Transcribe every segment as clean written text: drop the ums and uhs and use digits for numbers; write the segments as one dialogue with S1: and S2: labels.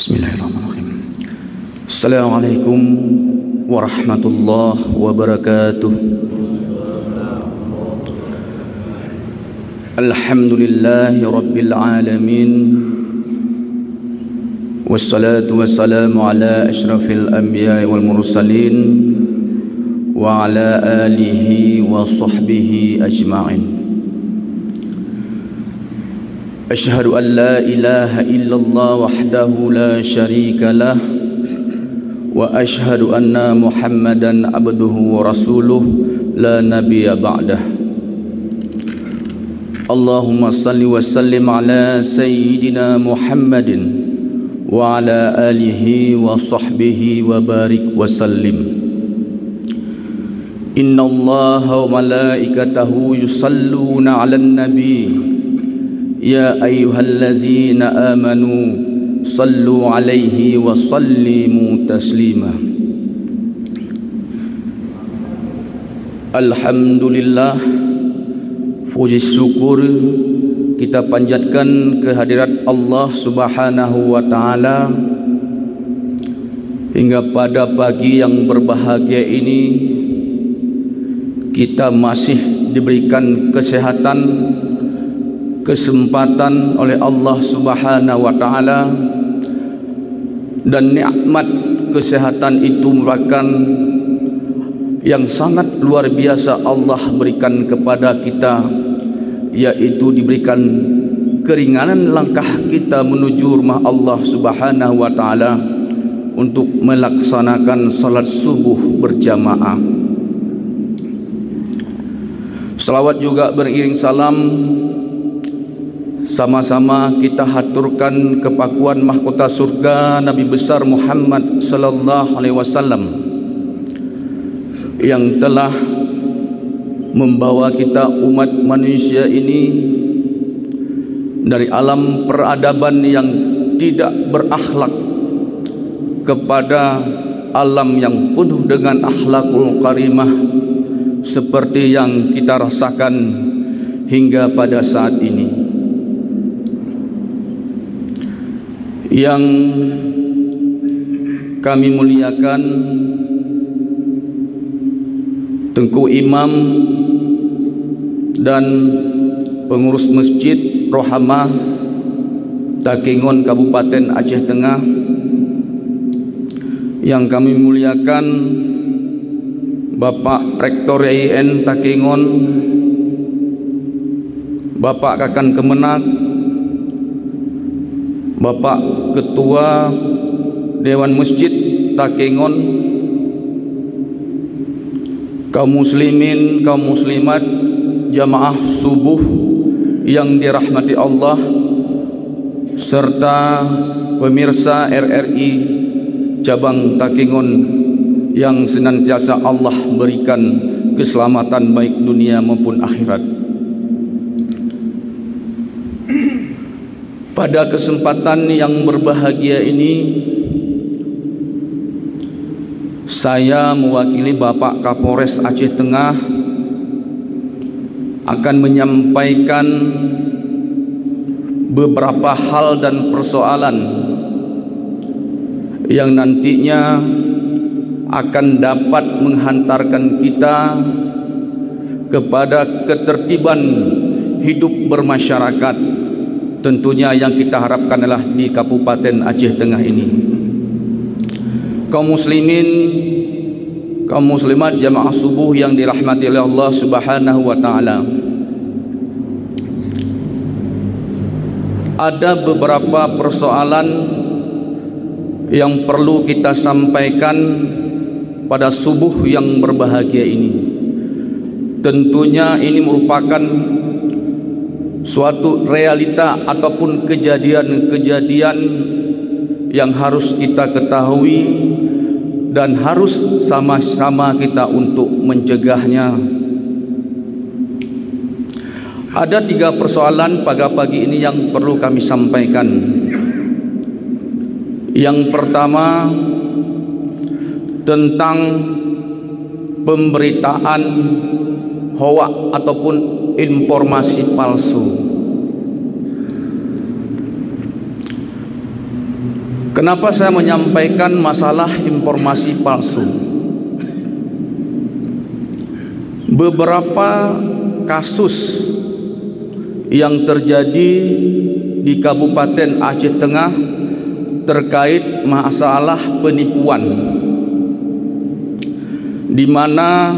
S1: Bismillahirrahmanirrahim. Assalamualaikum warahmatullahi wabarakatuh. Alhamdulillahi rabbil alamin. Wassalatu wassalamu ala asyrafil anbiya'i wal mursalin wa ala alihi wa sahbihi ajma'in. Asyhadu an la ilaha illallah wahdahu la syarika lah wa asyhadu anna Muhammadan abduhu wa rasuluh la nabiyya ba'dah. Allahumma salli wa sallim ala sayyidina Muhammadin wa ala alihi wa sahbihi wa barik wa sallim. Inna Allaha wa malaikatahu yusalluna 'alan nabi. Ya ayyuhallazina amanu sallu alaihi wa sallimu taslima. Alhamdulillah, puji syukur kita panjatkan kehadirat Allah Subhanahu wa taala hingga pada pagi yang berbahagia ini kita masih diberikan kesehatan, kesempatan oleh Allah Subhanahu wa taala, dan nikmat kesehatan itu merupakan yang sangat luar biasa Allah berikan kepada kita, yaitu diberikan keringanan langkah kita menuju rumah Allah Subhanahu wa taala untuk melaksanakan salat subuh berjamaah. Salawat juga beriring salam sama-sama kita haturkan kepakuan mahkota surga Nabi besar Muhammad sallallahu alaihi wasallam yang telah membawa kita umat manusia ini dari alam peradaban yang tidak berakhlak kepada alam yang penuh dengan akhlakul karimah seperti yang kita rasakan hingga pada saat ini. Yang kami muliakan Tengku Imam dan pengurus Masjid Rohamah Takengon Kabupaten Aceh Tengah, yang kami muliakan Bapak Rektor YIN Takengon, Bapak Kakan Kemenak, Bapak Ketua Dewan Masjid Takengon, kaum muslimin, kaum muslimat, jamaah subuh yang dirahmati Allah, serta pemirsa RRI cabang Takengon yang senantiasa Allah berikan keselamatan baik dunia maupun akhirat. Pada kesempatan yang berbahagia ini, saya mewakili Bapak Kapolres Aceh Tengah akan menyampaikan beberapa hal dan persoalan yang nantinya akan dapat menghantarkan kita kepada ketertiban hidup bermasyarakat, tentunya yang kita harapkan adalah di Kabupaten Aceh Tengah ini. Kaum muslimin, kaum muslimat, jamaah subuh yang dirahmati oleh Allah Subhanahu wa taala, ada beberapa persoalan yang perlu kita sampaikan pada subuh yang berbahagia ini. Tentunya ini merupakan suatu realita ataupun kejadian-kejadian yang harus kita ketahui dan harus sama-sama kita untuk mencegahnya. Ada 3 persoalan pada pagi ini yang perlu kami sampaikan. Yang pertama tentang pemberitaan hoak ataupun informasi palsu. Kenapa saya menyampaikan masalah informasi palsu? Beberapa kasus yang terjadi di Kabupaten Aceh Tengah terkait masalah penipuan, di mana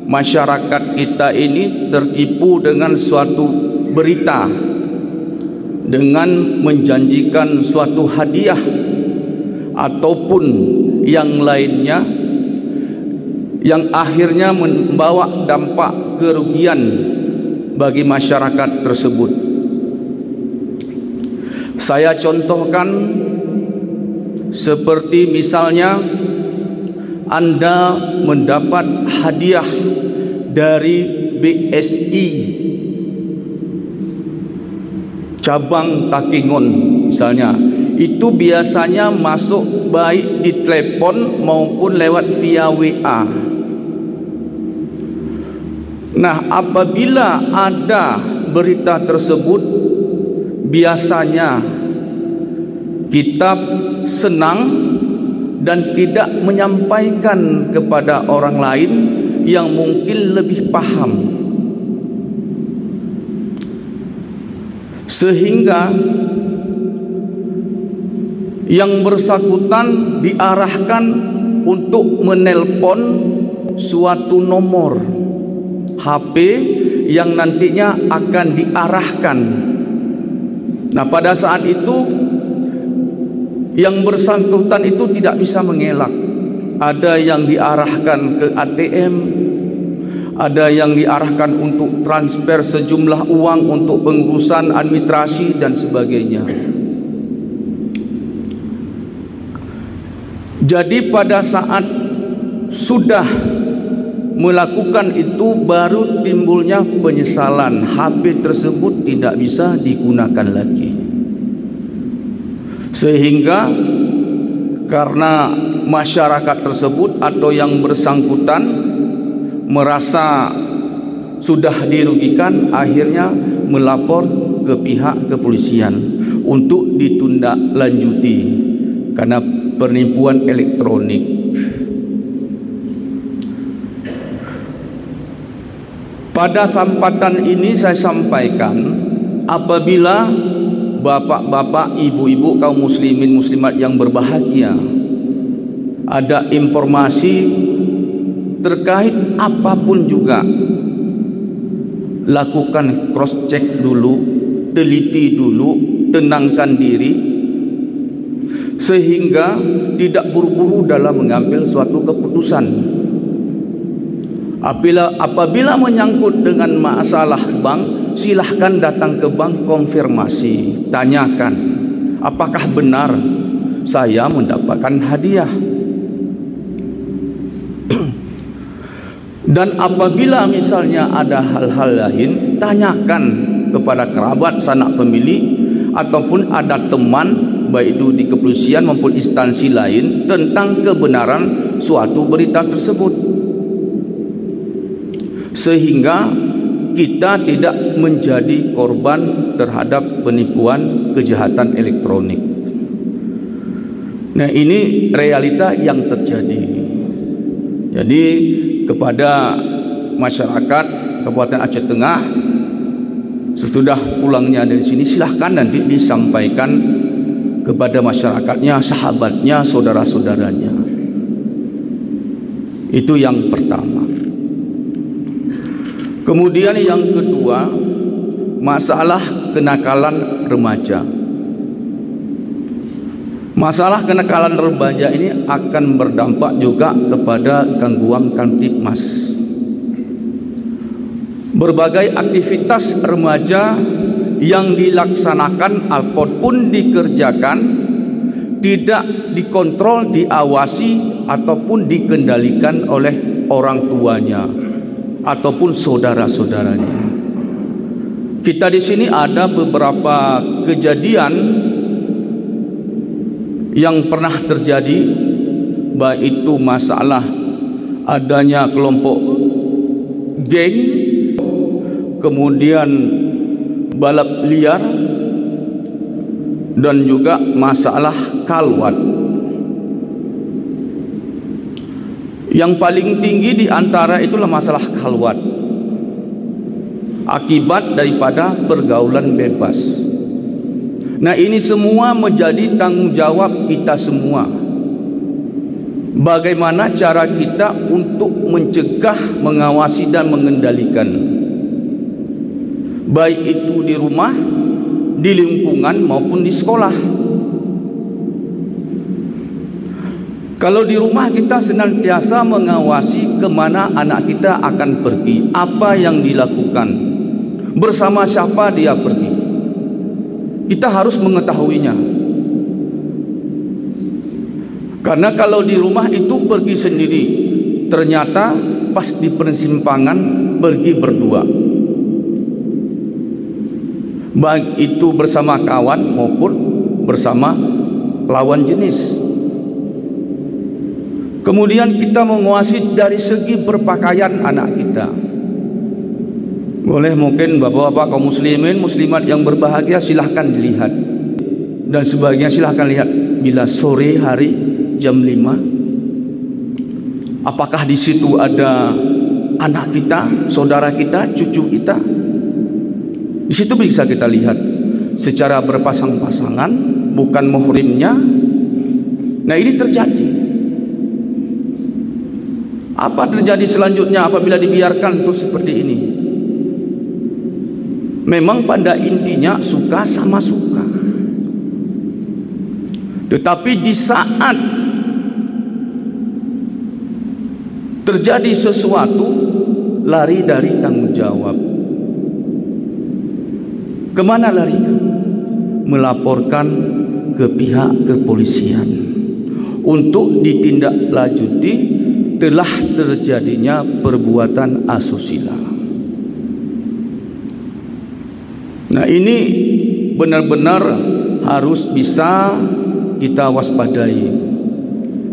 S1: masyarakat kita ini tertipu dengan suatu berita dengan menjanjikan suatu hadiah ataupun yang lainnya, yang akhirnya membawa dampak kerugian bagi masyarakat tersebut. Saya contohkan seperti misalnya Anda mendapat hadiah dari BSI cabang Takingon misalnya, itu biasanya masuk baik di telepon maupun lewat via WA. Nah, apabila ada berita tersebut, biasanya kita senang dan tidak menyampaikan kepada orang lain yang mungkin lebih paham, sehingga yang bersangkutan diarahkan untuk menelpon suatu nomor HP yang nantinya akan diarahkan. Nah, pada saat itu yang bersangkutan itu tidak bisa mengelak. Ada yang diarahkan ke ATM, ada yang diarahkan untuk transfer sejumlah uang untuk pengurusan administrasi dan sebagainya. Jadi pada saat sudah melakukan itu, baru timbulnya penyesalan, HP tersebut tidak bisa digunakan lagi. Sehingga karena masyarakat tersebut atau yang bersangkutan merasa sudah dirugikan, akhirnya melapor ke pihak kepolisian untuk ditindaklanjuti karena penipuan elektronik. Pada kesempatan ini saya sampaikan, apabila bapak-bapak, ibu-ibu, kaum muslimin muslimat yang berbahagia, ada informasi terkait apapun juga, lakukan cross check dulu, teliti dulu, tenangkan diri, sehingga tidak buru-buru dalam mengambil suatu keputusan. Apabila menyangkut dengan masalah bank, silahkan datang ke bank, konfirmasi, tanyakan apakah benar saya mendapatkan hadiah. Dan apabila misalnya ada hal-hal lain, tanyakan kepada kerabat, sanak pemilik, ataupun ada teman, baik itu di kepolisian maupun instansi lain, tentang kebenaran suatu berita tersebut, sehingga kita tidak menjadi korban terhadap penipuan kejahatan elektronik. Nah, ini realita yang terjadi. Jadi kepada masyarakat Kabupaten Aceh Tengah, sesudah pulangnya dari sini, silahkan nanti disampaikan kepada masyarakatnya, sahabatnya, saudara-saudaranya. Itu yang pertama. Kemudian yang kedua, masalah kenakalan remaja. Masalah kenakalan remaja ini akan berdampak juga kepada gangguan kamtipmas. Berbagai aktivitas remaja yang dilaksanakan ataupun dikerjakan tidak dikontrol, diawasi ataupun dikendalikan oleh orang tuanya ataupun saudara-saudaranya. Kita di sini ada beberapa kejadian yang pernah terjadi, baik itu masalah adanya kelompok geng, kemudian balap liar, dan juga masalah kalwat. Yang paling tinggi di antara itulah masalah kalwat, akibat daripada pergaulan bebas. Nah, ini semua menjadi tanggung jawab kita semua. Bagaimana cara kita untuk mencegah, mengawasi dan mengendalikan, baik itu di rumah, di lingkungan maupun di sekolah. Kalau di rumah kita senantiasa mengawasi kemana anak kita akan pergi, apa yang dilakukan, bersama siapa dia pergi. Kita harus mengetahuinya. Karena kalau di rumah itu pergi sendiri, ternyata pas di persimpangan pergi berdua, baik itu bersama kawan maupun bersama lawan jenis. Kemudian kita menguasai dari segi berpakaian anak kita. Boleh mungkin bapak-bapak kaum muslimin muslimat yang berbahagia, silahkan dilihat. Dan sebagian silahkan lihat bila sore hari jam 5, apakah di situ ada anak kita, saudara kita, cucu kita. Di situ bisa kita lihat secara berpasang-pasangan, bukan muhrimnya. Nah, ini terjadi. Apa terjadi selanjutnya apabila dibiarkan terus seperti ini? Memang pada intinya suka sama suka. Tetapi di saat terjadi sesuatu, lari dari tanggung jawab. Kemana larinya? Melaporkan ke pihak kepolisian untuk ditindaklanjuti telah terjadinya perbuatan asusila. Nah, ini benar-benar harus bisa kita waspadai.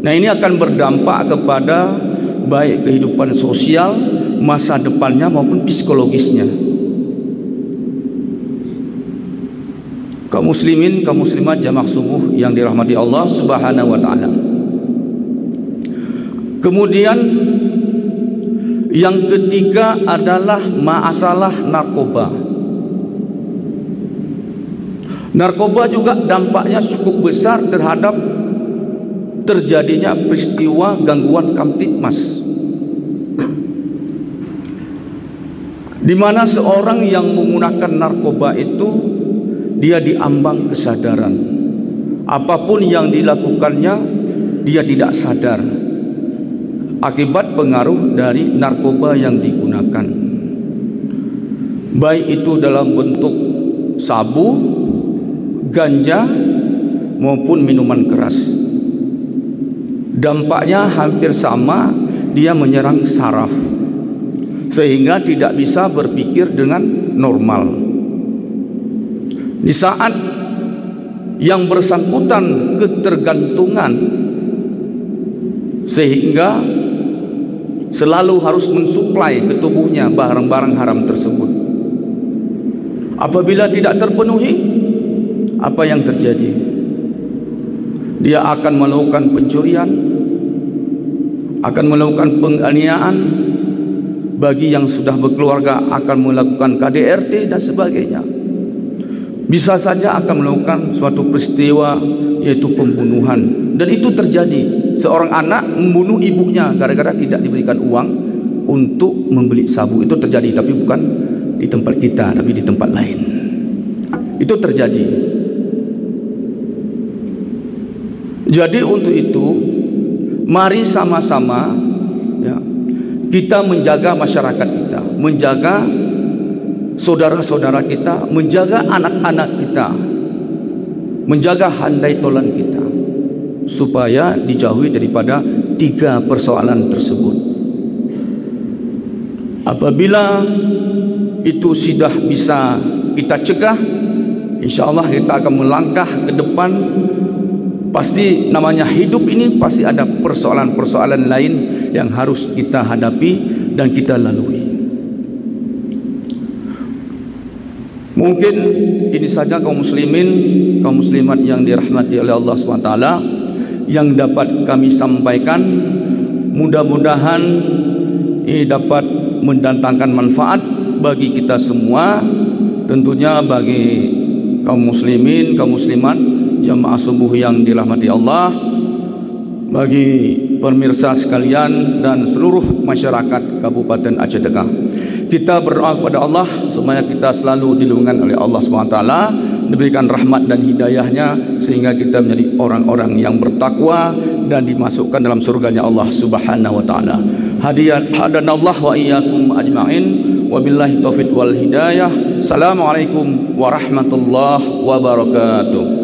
S1: Nah, ini akan berdampak kepada baik kehidupan sosial, masa depannya maupun psikologisnya. Kaum muslimin, kaum muslimat jamaah subuh yang dirahmati Allah Subhanahu wa taala. Kemudian yang ketiga adalah masalah narkoba. Narkoba juga dampaknya cukup besar terhadap terjadinya peristiwa gangguan kamtipmas, di mana seorang yang menggunakan narkoba itu dia diambang kesadaran. Apapun yang dilakukannya dia tidak sadar akibat pengaruh dari narkoba yang digunakan, baik itu dalam bentuk sabu, ganja maupun minuman keras. Dampaknya hampir sama, dia menyerang saraf sehingga tidak bisa berpikir dengan normal. Di saat yang bersangkutan ketergantungan sehingga selalu harus mensuplai ke tubuhnya barang-barang haram tersebut. Apabila tidak terpenuhi, apa yang terjadi? Dia akan melakukan pencurian, akan melakukan penganiayaan, bagi yang sudah berkeluarga akan melakukan KDRT dan sebagainya. Bisa saja akan melakukan suatu peristiwa yaitu pembunuhan. Dan itu terjadi. Seorang anak membunuh ibunya gara-gara tidak diberikan uang untuk membeli sabu. Itu terjadi, tapi bukan di tempat kita, tapi di tempat lain. Itu terjadi. Jadi untuk itu, mari sama-sama ya, kita menjaga masyarakat kita, menjaga saudara-saudara kita, menjaga anak-anak kita, menjaga handai tolan kita, supaya dijauhi daripada tiga persoalan tersebut. Apabila itu sudah bisa kita cegah, insya Allah kita akan melangkah ke depan. Pasti namanya hidup ini pasti ada persoalan-persoalan lain yang harus kita hadapi dan kita lalui. Mungkin ini saja kaum muslimin, kaum muslimat yang dirahmati oleh Allah SWT yang dapat kami sampaikan. Mudah-mudahan ini dapat mendatangkan manfaat bagi kita semua, tentunya bagi kaum muslimin, kaum muslimat, jamaah subuh yang dirahmati Allah, bagi pemirsa sekalian dan seluruh masyarakat Kabupaten Aceh Tengah. Kita berdoa kepada Allah supaya kita selalu dilindungi oleh Allah SWT, diberikan rahmat dan hidayahnya sehingga kita menjadi orang-orang yang bertakwa dan dimasukkan dalam surganya Allah Subhanahu wa taala. Hadanallah wa iyyakum ajma'in, wabillahi taufiq wal hidayah. Assalamualaikum warahmatullahi wabarakatuh.